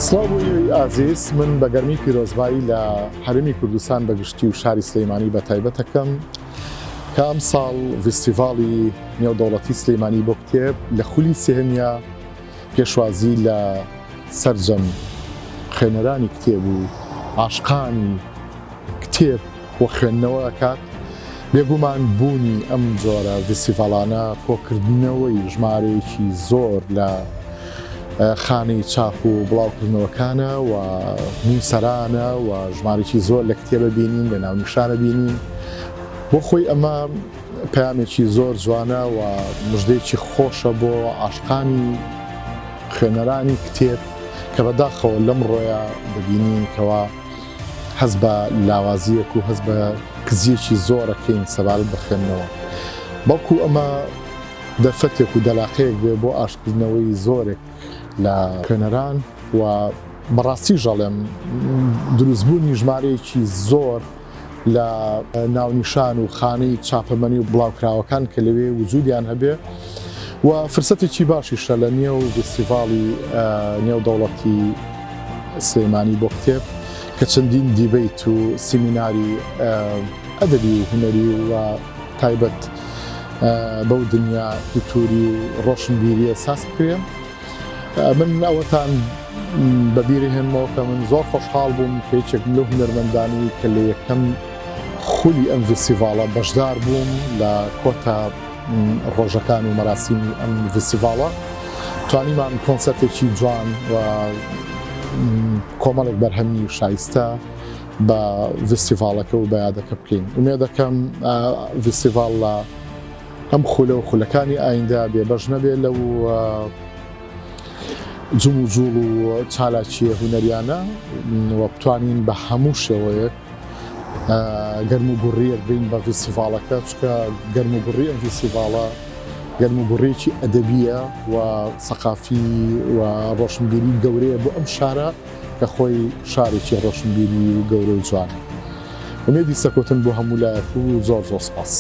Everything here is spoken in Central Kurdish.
سڵاو ئازیز من بە گەرمی پیرۆزبایی لە هەرمی کوردستان بەگشتی و شاری سلەیمانی بە تایبەت دەکەم کە ئەم ساڵ فستیڤاڵی نێودەوڵەتی سلەیمانی بۆ کتێب لە خولی سێهەمیە پێشوازی لە سەرجەم خوێنەرانی کتێب و عاشقانی کتێب بۆ خوێندنەوە ئەکات. بێگومان بوونی ئەم جۆرە فستیڤاڵانە کۆکردنەوەی ژمارەیەکی زۆر لە خانەی چاپ و بڵاوکردنەوەکانە و نووسەرانە و ژمارەی زۆر لە کتێبە بینین لە ناونیشانە بینین. بۆ خۆی ئەمە پەیامێکی زۆر جوانە و مژدەیەکی خۆشە بۆ عاشقانی خوێنەرانی کتێب کە بەداخەوە لەم ڕۆیە دەبینین کەوا هەز بە لاوازیەک و هەز بە کزیەکی زۆرەکەین سەبارەت بە خوێندنەوە. بەڵکو ئەمە دەرفەتێک و دەلاقەیەک بێ بۆ ئاشکردنەوەی زۆرێک لە خوێنەران و بەڕاستی ژەڵێم دروستبوونی ژمارەیەکی زۆر لە ناونیشان و خانەی چاپەمەنی و بڵاوکراوەکان کە لەوێ وجودیان هەبێ و فرسەتێکی باشیشە لە نێو فستیڤاڵی نێودەوڵەتی سلەیمانی بۆ کتێب کە چەندین دیبەیت و سیمیناری ئەدەبی و هونەری و تایبەت بەو دنیا کولتوری و ڕۆشنبیری ئەساس بکرێن. من ئەوەتان بەبیری هێنمەوە کە من زۆر خۆشحاڵ بووم کە یەکێک لەو هونەرمەندانی کە لە یەکەم خولی ئەم فستیڤاڵە بەشدار بووم لە کۆتا ڕۆژەکان و مەراسیمی ئەم فستیڤاڵە توانیمان کۆنسەرتێکی جوان و کۆمەڵێک بەرهەمی شایستە بە فستیڤاڵەکە و بەیادەکە بکەین. ومێ دەکەم فستیڤاڵ لە ئەم خولە و خولەکانی ئایندا بێبەش نەبێ لەو جوم و جوڵ و چالاکیە هونەریانە و بتوانین بە هەموو شێوەیەک گەرم و گوڕیەک بین بە فستیڤاڵەکە چکە گەرم و گوڕی ئەم فستیڤاڵە گەرم و گوڕیەکی ئەدەبیە و سەقافی و ڕۆشنبیری گەورەیە بۆ ئەم شارە کە خۆی شارێکی ڕۆشنبیری و گەورە و جوانە. ومێدی سەکۆتن بۆ هەموو لایەک و زۆر زۆر سپاس.